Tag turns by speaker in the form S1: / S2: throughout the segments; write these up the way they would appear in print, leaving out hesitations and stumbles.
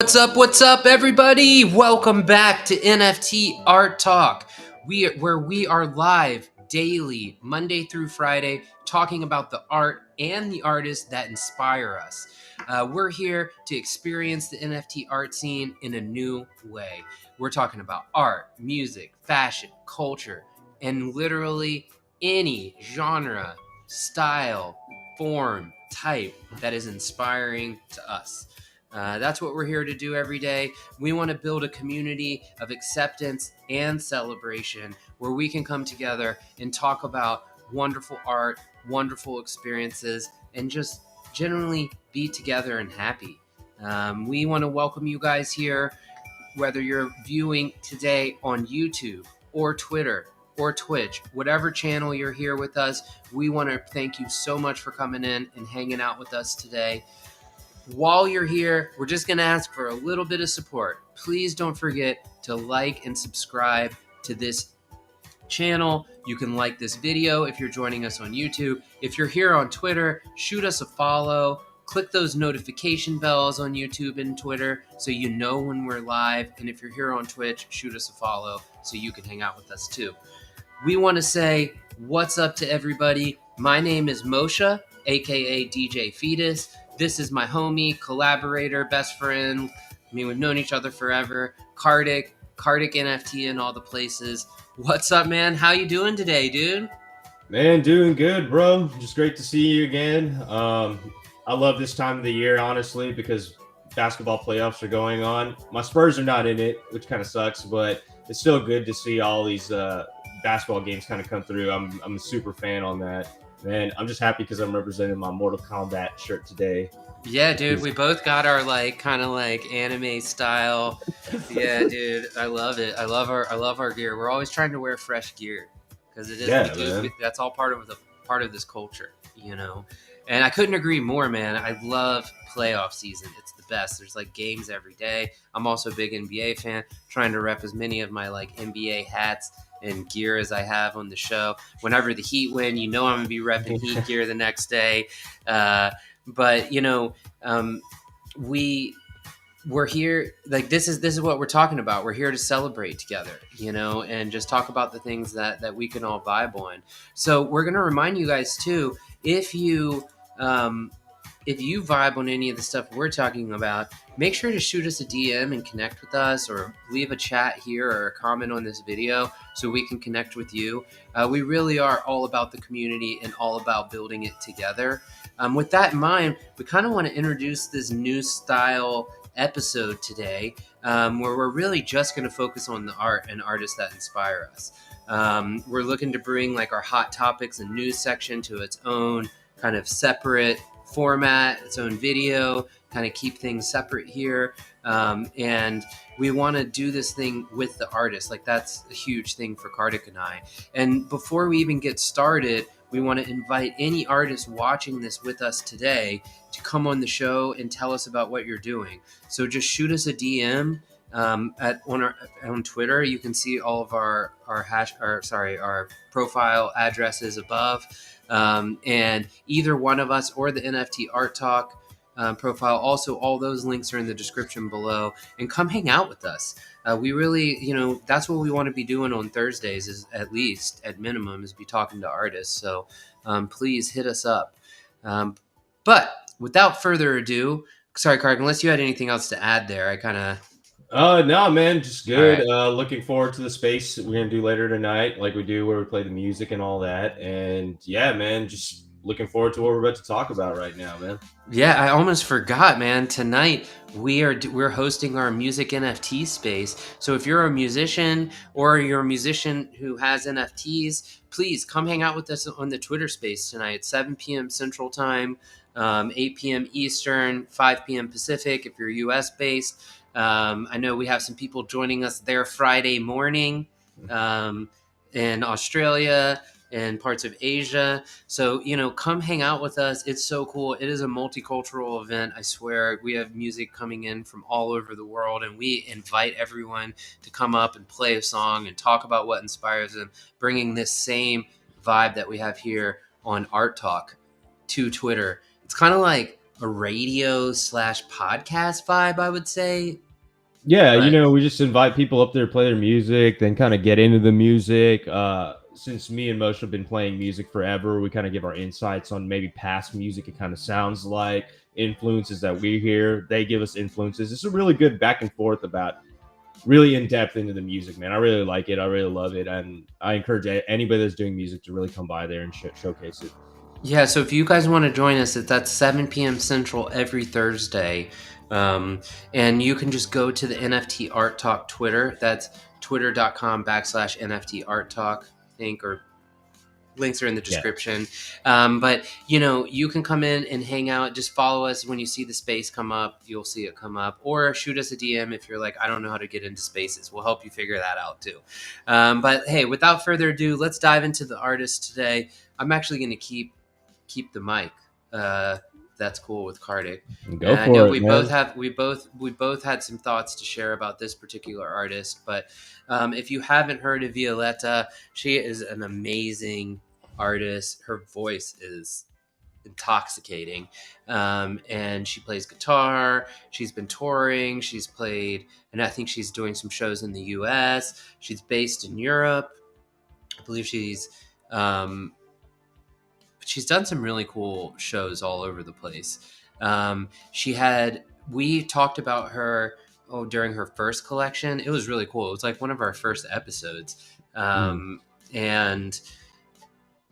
S1: What's up, everybody? Welcome back to NFT ART TALK, where we are live daily, Monday through Friday, talking about the art and the artists that inspire us. We're here to experience the NFT art scene in a new way. We're talking about art, music, fashion, culture, and literally any genre, style, form, type that is inspiring to us. That's what we're here to do every day. We want to build a community of acceptance and celebration where we can come together and talk about wonderful art, wonderful experiences, and just generally be together and happy. We want to welcome you guys here, whether you're viewing today on YouTube or Twitter or Twitch, whatever channel you're here with us. We want to thank you so much for coming in and hanging out with us today. While you're here, we're just going to ask for a little bit of support. Please don't forget to like and subscribe to this channel. You can like this video if you're joining us on YouTube. If you're here on Twitter, shoot us a follow. Click those notification bells on YouTube and Twitter so you know when we're live. And if you're here on Twitch, shoot us a follow so you can hang out with us too. We want to say what's up to everybody. My name is Moshe, aka DJ Fetus. This is my homie, collaborator, best friend. I mean, we've known each other forever. Kardik NFT in all the places. What's up, man? How you doing today, dude?
S2: Man, doing good, bro. Just great to see you again. I love this time of the year, honestly, because basketball playoffs are going on. My Spurs are not in it, which kind of sucks, but it's still good to see all these basketball games kind of come through. I'm a super fan on that. Man, I'm just happy because I'm representing my Mortal Kombat shirt today.
S1: Yeah, dude, we both got our kind of anime style. Yeah, dude, I love it. I love our gear. We're always trying to wear fresh gear because it is that's all part of this culture, you know. And I couldn't agree more, man. I love playoff season. It's the best. There's games every day. I'm also a big NBA fan, trying to rep as many of my NBA hats and gear as I have on the show. Whenever the Heat win, I'm gonna be repping Heat gear the next day. But we're here. This is what we're talking about. We're here to celebrate together, and just talk about the things that we can all vibe on. So we're gonna remind you guys too, if you vibe on any of the stuff we're talking about, make sure to shoot us a DM and connect with us, or leave a chat here or a comment on this video so we can connect with you. We really are all about the community and all about building it together. With that in mind, we kind of want to introduce this new style episode today, where we're really just going to focus on the art and artists that inspire us. We're looking to bring our hot topics and news section to its own kind of separate format, its own video, kind of keep things separate here. And we want to do this thing with the artist. That's a huge thing for Kardik and I. And before we even get started, we want to invite any artist watching this with us today to come on the show and tell us about what you're doing. So just shoot us a DM on Twitter. You can see all of our profile addresses above, and either one of us or the NFT Art Talk profile. Also, all those links are in the description below, and come hang out with us. We really, that's what we want to be doing on Thursdays, is at least at minimum is be talking to artists. So please hit us up. But without further ado, sorry, Karg, unless you had anything else to add there, I kind of...
S2: No, man, just good.
S1: Right.
S2: Looking forward to the space we're gonna do later tonight, like we do where we play the music and all that. And yeah, man, just looking forward to what we're about to talk about right now, man.
S1: Yeah, I almost forgot, man. Tonight we're hosting our music NFT space. So if you're a musician or you're a musician who has NFTs, please come hang out with us on the Twitter space tonight, 7 p.m. Central Time, 8 p.m. Eastern, 5 p.m. Pacific if you're US based. I know we have some people joining us there Friday morning in Australia and parts of Asia. So, come hang out with us. It's so cool. It is a multicultural event. I swear, we have music coming in from all over the world, and we invite everyone to come up and play a song and talk about what inspires them, bringing this same vibe that we have here on Art Talk to Twitter. It's kind of like a radio slash podcast vibe, I would say.
S2: Yeah,
S1: But
S2: we just invite people up there, play their music, then kind of get into the music. Since me and Moshe have been playing music forever, we kind of give our insights on maybe past music. It kind of sounds like influences that we hear. They give us influences. It's a really good back and forth about really in depth into the music, man. I really like it. I really love it, and I encourage anybody that's doing music to really come by there and showcase it.
S1: yeah, so if you guys want to join us, it's at 7 p.m. Central every Thursday. And you can just go to the NFT Art Talk Twitter. That's twitter.com/NFT Art Talk, I think, or links are in the description. But you can come in and hang out. Just follow us. When you see the space come up, you'll see it come up, or shoot us a DM if you're like, I don't know how to get into spaces. We'll help you figure that out too. But hey, without further ado, let's dive into the artist today. I'm actually going to keep the mic. That's cool with Kartik.
S2: Go for
S1: I know
S2: it,
S1: we
S2: man.
S1: both had some thoughts to share about this particular artist, but if you haven't heard of Violetta, she is an amazing artist. Her voice is intoxicating, and she plays guitar. She's been touring. She's played, and I think she's doing some shows in the U.S. She's based in Europe. I believe she's done some really cool shows all over the place. We talked about her during her first collection. It was really cool. It was like one of our first episodes.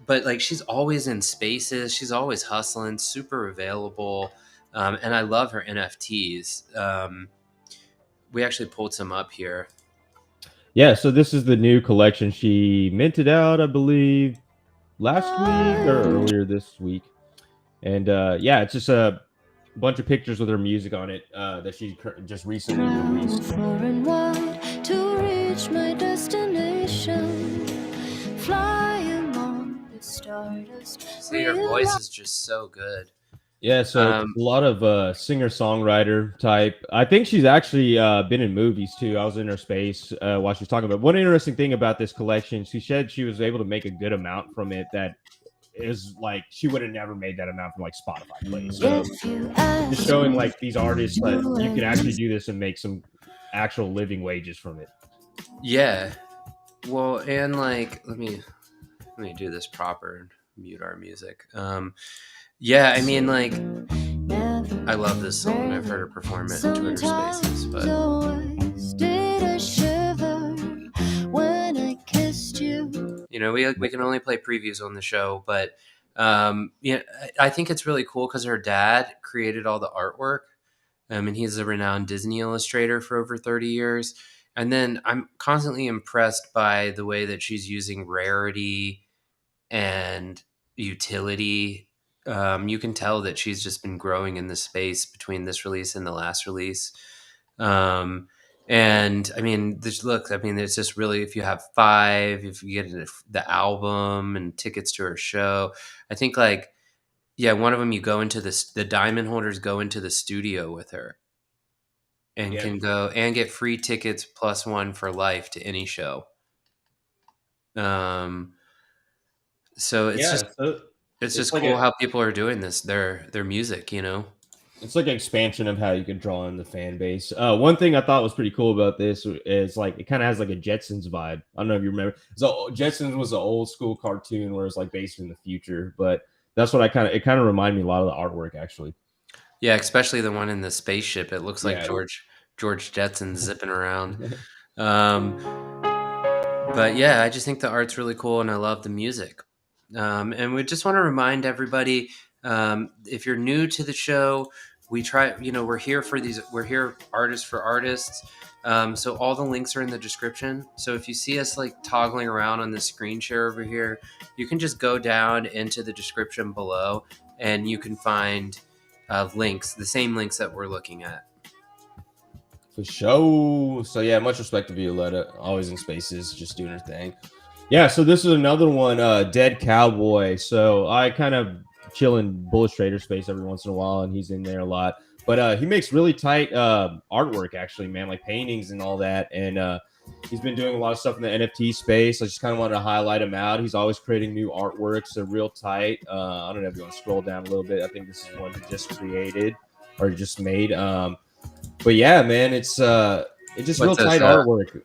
S1: But like, she's always in spaces. She's always hustling, super available. And I love her NFTs. We actually pulled some up here.
S2: Yeah, so this is the new collection she minted out, I believe, last week or earlier this week. And yeah, it's just a bunch of pictures with her music on it that she just recently released.
S3: Far and wide to reach my destination. Fly among the stardust.
S1: See, her voice is just so good.
S2: Yeah, so it's a lot of singer-songwriter type. I think she's actually been in movies too. I was in her space while she was talking about. One interesting thing about this collection, she said she was able to make a good amount from it that is like she would have never made that amount from like Spotify plays. So just showing like these artists that you can actually do this and make some actual living wages from it.
S1: Yeah. Well, and like, let me do this proper and mute our music. Yeah, I mean, like, I love this song. I've heard her perform it in Twitter Spaces, but we can only play previews on the show, but I think it's really cool because her dad created all the artwork, and he's a renowned Disney illustrator for over 30 years. And then I'm constantly impressed by the way that she's using rarity and utility. You can tell that she's just been growing in the space between this release and the last release. And I mean, it's just really, if you have 5, if you get the album and tickets to her show, I think like, yeah, one of them, you go into the diamond holders go into the studio with her and can go and get free tickets +1 for life to any show. So it's just like cool how people are doing this, their music,
S2: It's like an expansion of how you can draw in the fan base. One thing I thought was pretty cool about this is like it kind of has like a Jetsons vibe. I don't know if you remember. So Jetsons was an old school cartoon where it's like based in the future, but that's what it kind of reminded me a lot of the artwork actually.
S1: Yeah, especially the one in the spaceship. It looks like George Jetson zipping around. But yeah, I just think the art's really cool, and I love the music. And we just want to remind everybody, if you're new to the show, we're here artists for artists. So all the links are in the description. So if you see us like toggling around on the screen share over here, you can just go down into the description below and you can find links, the same links that we're looking at.
S2: For sure. So yeah, much respect to Violetta, always in spaces, just doing her thing. Yeah, so this is another one, Dead Cowboy. So I kind of chill in Bullish Trader space every once in a while, and he's in there a lot. But he makes really tight artwork, actually, man, like paintings and all that. And he's been doing a lot of stuff in the NFT space. I just kind of wanted to highlight him out. He's always creating new artworks. They're real tight. I don't know if you want to scroll down a little bit. I think this is one he just created or just made. But yeah, man, it's just real tight artwork.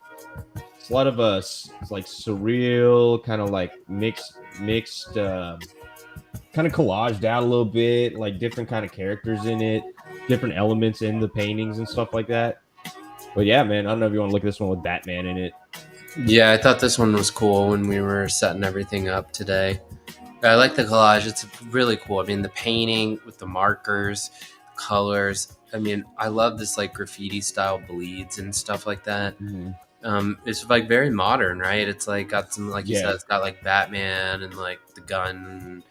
S2: It's a lot of like surreal, kind of like mixed kind of collaged out a little bit, like different kind of characters in it, different elements in the paintings and stuff like that. But yeah, man, I don't know if you want to look at this one with Batman in it.
S1: Yeah, I thought this one was cool when we were setting everything up today. I like the collage. It's really cool. I mean, the painting with the markers, colors. I mean, I love this like graffiti style bleeds and stuff like that.
S2: Mm-hmm.
S1: It's like very modern, right? It's like got some, like you said, it's got like Batman and like the gun,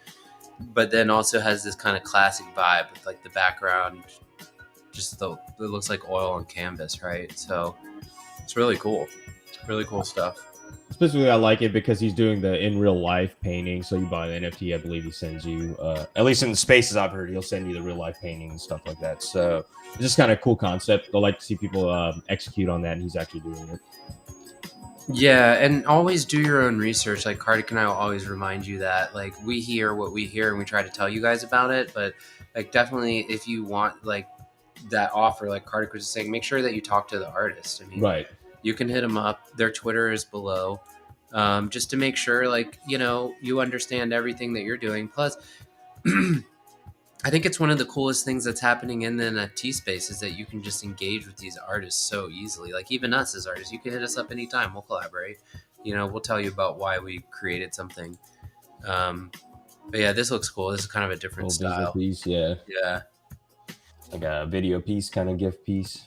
S1: but then also has this kind of classic vibe with like the background, just it looks like oil on canvas, right? So it's really cool stuff.
S2: Specifically, I like it because he's doing the in real life painting. So you buy the NFT, I believe he sends you, at least in the spaces I've heard, he'll send you the real life painting and stuff like that. So it's just kind of a cool concept. I like to see people execute on that, and he's actually doing it.
S1: Yeah, and always do your own research. Like Kartik and I will always remind you that, like, we hear what we hear and we try to tell you guys about it. But like, definitely, if you want like that offer, like Kartik was just saying, make sure that you talk to the artist. I mean,
S2: right.
S1: You can hit them up. Their Twitter is below, just to make sure, like, you know, you understand everything that you're doing. Plus, I think it's one of the coolest things that's happening in the NFT space is that you can just engage with these artists so easily. Like even us as artists, you can hit us up anytime. We'll collaborate. You know, we'll tell you about why we created something. But yeah, this looks cool. This is kind of a different style.
S2: Piece, yeah.
S1: Yeah.
S2: Like a video piece, kind of gift piece.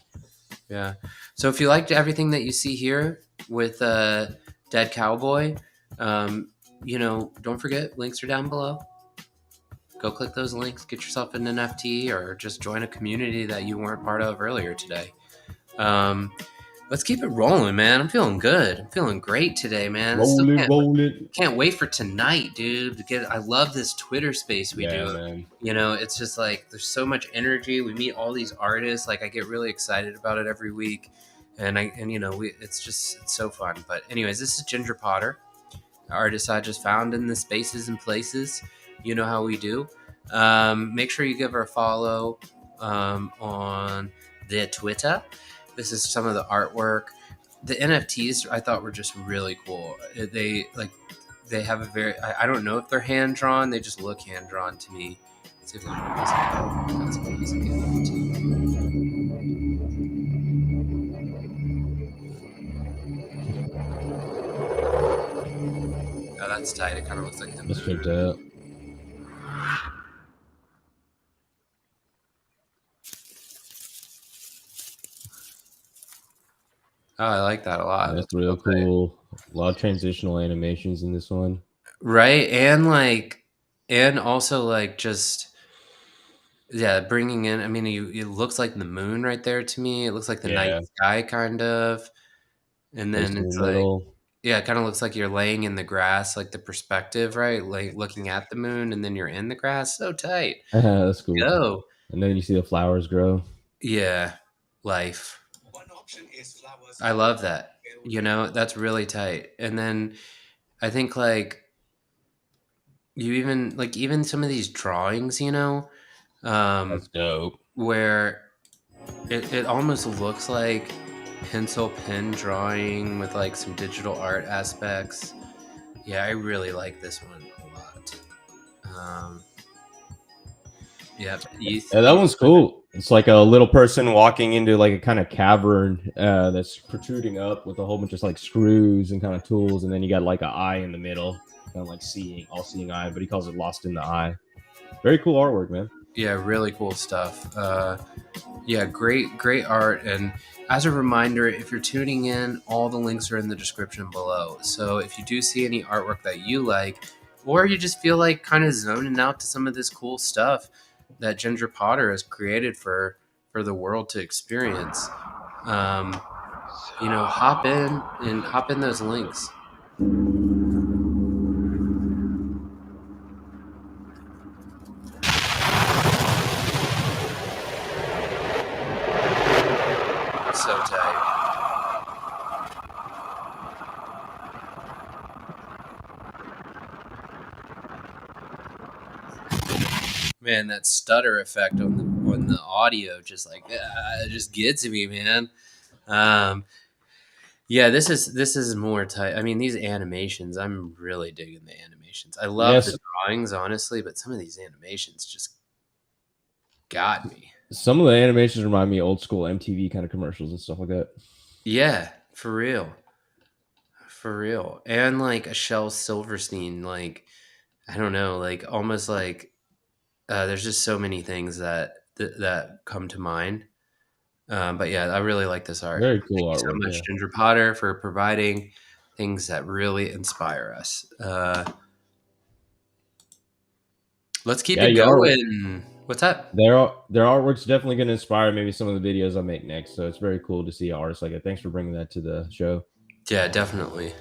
S1: Yeah. So if you liked everything that you see here with Dead Cowboy, you know, don't forget, links are down below. Go click those links, get yourself an NFT, or just join a community that you weren't part of earlier today. Let's keep it rolling, man. I'm feeling good. I'm feeling great today, man.
S2: Roll it.
S1: Can't wait for tonight, dude. I love this Twitter space we do.
S2: Man.
S1: You know, it's just like there's so much energy. We meet all these artists. Like I get really excited about it every week, and you know, it's so fun. But anyways, this is Ginger Potter, artist I just found in the spaces and places. You know how we do. Make sure you give her a follow on the Twitter. This is some of the artwork. The NFTs I thought were just really cool. They have a very, I don't know if they're hand drawn. They just look hand drawn to me. Let's see if that's amazing NFT. Oh, that's tight. It kind of looks like the moon. Oh, I like that a lot.
S2: That's real cool. A lot of transitional animations in this one.
S1: Right. And also like just, yeah, bringing in, I mean, it looks like the moon right there to me. It looks like the night sky kind of. And then it's like, yeah, it kind of looks like you're laying in the grass, like the perspective, right? Like looking at the moon and then you're in the grass. So tight.
S2: That's cool.
S1: Go.
S2: And then you see the flowers grow.
S1: Yeah. Life. I love that. You know, that's really tight. And then I think like you even some of these drawings, you know,
S2: that's dope.
S1: Where it almost looks like pencil pen drawing with like some digital art aspects. Yeah, I really like this one a lot. Yeah,
S2: that one's cool. It's like a little person walking into like a kind of cavern that's protruding up with a whole bunch of like screws and kind of tools, and then you got like an eye in the middle, kind of like all-seeing eye, but he calls it Lost in the Eye. Very cool artwork, man.
S1: Yeah, really cool stuff. Yeah, great art. And as a reminder, if you're tuning in, all the links are in the description below. So if you do see any artwork that you like, or you just feel like kind of zoning out to some of this cool stuff that Ginger Potter has created for the world to experience, you know, hop in those links. tight. Man, that stutter effect on the audio just like it just gets me, man. Yeah, this is more tight. I mean, these animations, I'm really digging the animations. I love the
S2: Yes,
S1: drawings, honestly, but some of these animations just got me.
S2: some of the animations remind me of old school MTV kind of commercials and stuff like that.
S1: Yeah, for real. For real. And like a Shel Silverstein, like I don't know, like almost like there's just so many things that come to mind. But yeah, I really like this art.
S2: Very
S1: Thank
S2: cool
S1: you so
S2: artwork.
S1: much,
S2: Yeah.
S1: Ginger Potter, for providing things that really inspire us. Let's keep
S2: Yeah,
S1: it
S2: your art,
S1: going. What's up?
S2: their artwork's definitely going to inspire maybe some of the videos I make next. So it's very cool to see artists like that. Thanks for bringing that to the show.
S1: Yeah, definitely.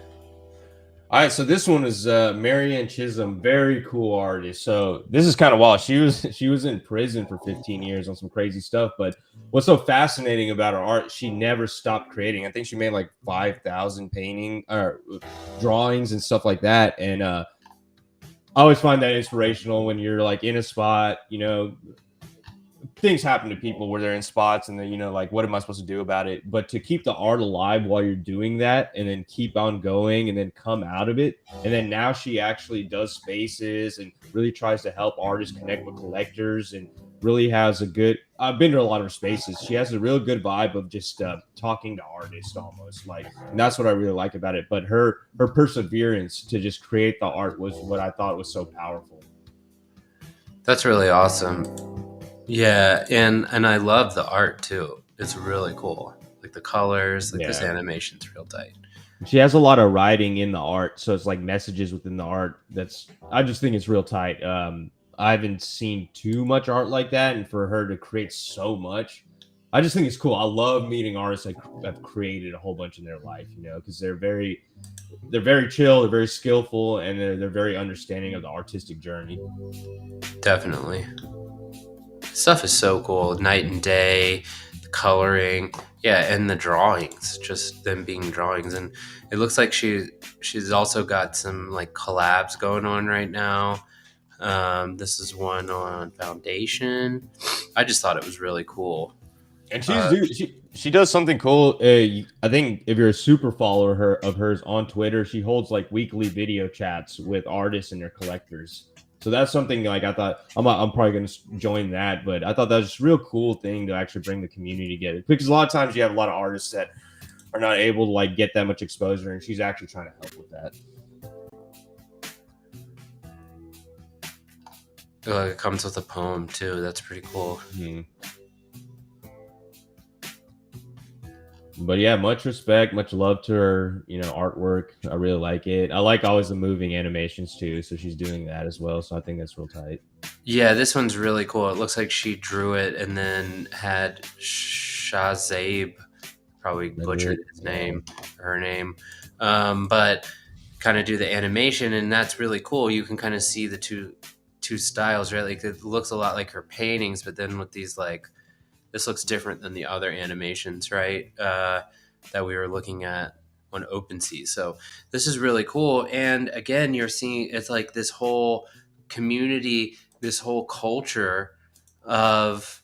S2: All right, so this one is Maryanna Chisholm, very cool artist. So this is kind of wild. She was in prison for 15 years on some crazy stuff. But what's so fascinating about her art? She never stopped creating. I think she made like 5,000 painting or drawings and stuff like that. And I always find that inspirational when you're like in a spot, you know, things happen to people where they're in spots and then, you know, like, what am I supposed to do about it? But to keep the art alive while you're doing that and then keep on going and then come out of it. And then now she actually does spaces and really tries to help artists connect with collectors and really has a good, I've been to a lot of her spaces. She has a real good vibe of just talking to artists almost like, and that's what I really like about it. But her perseverance to just create the art was what I thought was so powerful.
S1: That's really awesome. Yeah, and I love the art too. It's really cool. Like the colors, like this
S2: Yeah.
S1: animation's real tight.
S2: She has a lot of writing in the art, so it's like messages within the art. That's I just think it's real tight. I haven't seen too much art like that, and for her to create so much, I just think it's cool. I love meeting artists that have created a whole bunch in their life, you know, because they're very chill, they're very skillful, and they're very understanding of the artistic journey.
S1: Definitely. Stuff is so cool. Night and day, the coloring, yeah, and the drawings, just them being drawings. And it looks like she's also got some like collabs going on right now. This is one on Foundation. I just thought it was really cool.
S2: And
S1: Uh,
S2: she does something cool. I think if you're a super follower of hers on Twitter, she holds like weekly video chats with artists and their collectors. So that's something like I thought I'm probably going to join that, but I thought that was just a real cool thing to actually bring the community together because a lot of times you have a lot of artists that are not able to like get that much exposure, and she's actually trying to help with that.
S1: it comes with a poem too. That's pretty cool.
S2: But yeah, much respect, much love to her, you know, artwork. I really like it. I like always the moving animations too, so she's doing that as well. So I think that's real tight.
S1: Yeah, this one's really cool. It looks like she drew it and then had Shazabe, probably butchered his name, her name, but kind of do the animation, and that's really cool. You can kind of see the two styles, right? Like it looks a lot like her paintings, but then with these like this looks different than the other animations, right? That we were looking at on OpenSea. So this is really cool. And again, you're seeing it's like this whole community, this whole culture of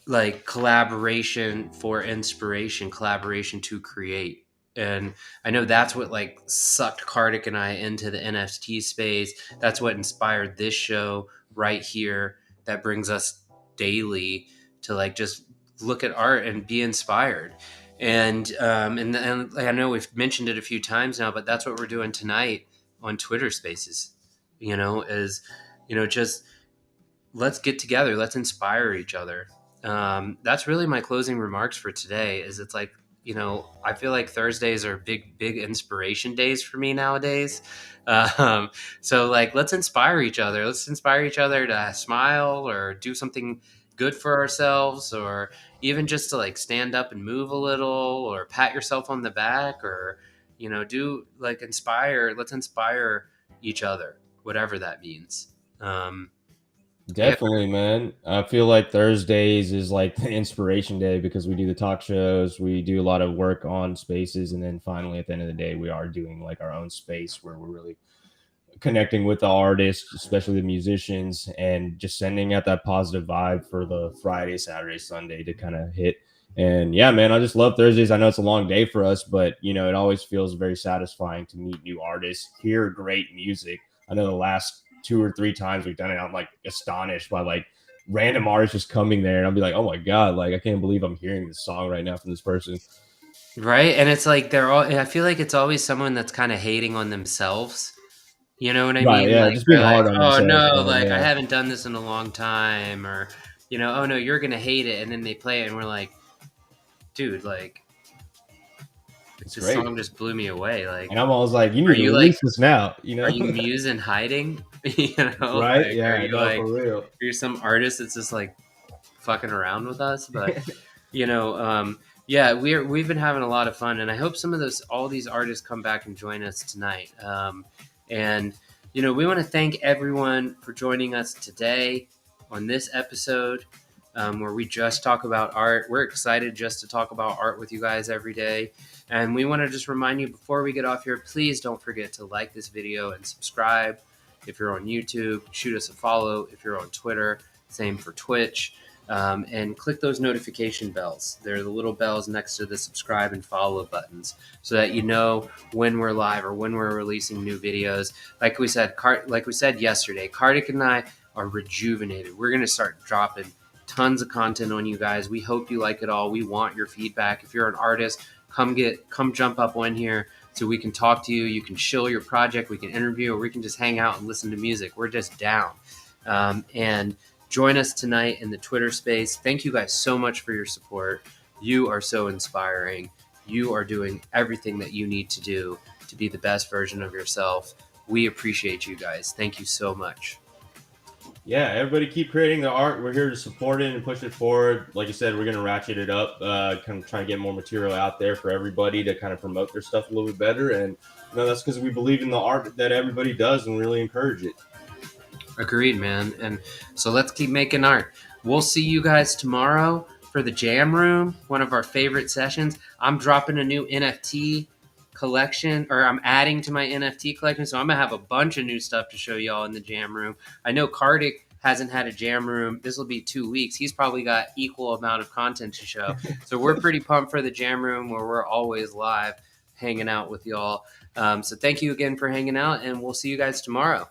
S1: like collaboration for inspiration, collaboration to create. And I know that's what like sucked Kartik and I into the NFT space. That's what inspired this show right here. That brings us daily to like just look at art and be inspired. And I know we've mentioned it a few times now, but that's what we're doing tonight on Twitter Spaces. You know, is just let's get together, let's inspire each other. That's really my closing remarks for today. Is it's like I feel like Thursdays are big inspiration days for me nowadays. So like let's inspire each other. Let's inspire each other to smile or do something good for ourselves, or even just to like stand up and move a little, or pat yourself on the back, or do like inspire. Let's inspire each other, whatever that means.
S2: Definitely, man. I feel like Thursdays is like the inspiration day because we do the talk shows, we do a lot of work on spaces, and then finally at the end of the day, we are doing like our own space where we're really connecting with the artists, especially the musicians, and just sending out that positive vibe for the Friday, Saturday, Sunday to kind of hit. And yeah, man, I just love Thursdays. I know it's a long day for us, but you know, it always feels very satisfying to meet new artists, hear great music. I know the last 2 or 3 times we've done it, I'm like astonished by like random artists just coming there, and I'll be like, oh my god, like I can't believe I'm hearing this song right now from this person.
S1: Right? And it's like I feel like it's always someone that's kind of hating on themselves. You know what I
S2: Right?
S1: mean?
S2: Yeah,
S1: Like
S2: just
S1: they're
S2: being
S1: like,
S2: hard on
S1: "Oh
S2: themselves.
S1: no,
S2: Man,
S1: like I
S2: yeah,
S1: haven't done this in a long time," or "Oh no, you're gonna hate it," and then they play it, and we're like, "Dude, like
S2: it's
S1: this
S2: great.
S1: song just blew me away." Like,
S2: And I'm always like, you
S1: are
S2: need to
S1: you like,
S2: release this now,
S1: are you Muse in hiding?
S2: right?
S1: Like,
S2: Yeah, no, for real.
S1: are you some artist that's just like fucking around with us? But you know, yeah, we've been having a lot of fun, and I hope some of all these artists come back and join us tonight. And we want to thank everyone for joining us today on this episode, where we just talk about art. We're excited just to talk about art with you guys every day, and we want to just remind you before we get off here, please don't forget to like this video and subscribe. If you're on YouTube, shoot us a follow. If you're on Twitter, same for Twitch. And click those notification bells. They're the little bells next to the subscribe and follow buttons, so that you know when we're live or when we're releasing new videos. Like we said yesterday, Kartik and I are rejuvenated. We're gonna start dropping tons of content on you guys. We hope you like it all. We want your feedback. If you're an artist, come jump up on here so we can talk to you. You can shill your project. We can interview, or we can just hang out and listen to music. We're just down. And join us tonight in the Twitter space. Thank you guys so much for your support. You are so inspiring. You are doing everything that you need to do to be the best version of yourself. We appreciate you guys. Thank you so much.
S2: Yeah, everybody keep creating the art. We're here to support it and push it forward. Like you said, we're going to ratchet it up, kind of trying to get more material out there for everybody to kind of promote their stuff a little bit better. And that's because we believe in the art that everybody does and really encourage it.
S1: Agreed, man. And so let's keep making art. We'll see you guys tomorrow for the Jam Room, one of our favorite sessions. I'm dropping a new NFT collection, or I'm adding to my NFT collection. So I'm going to have a bunch of new stuff to show y'all in the Jam Room. I know Kartik hasn't had a Jam Room. This will be 2 weeks. He's probably got equal amount of content to show. So we're pretty pumped for the Jam Room, where we're always live hanging out with y'all. So thank you again for hanging out, and we'll see you guys tomorrow.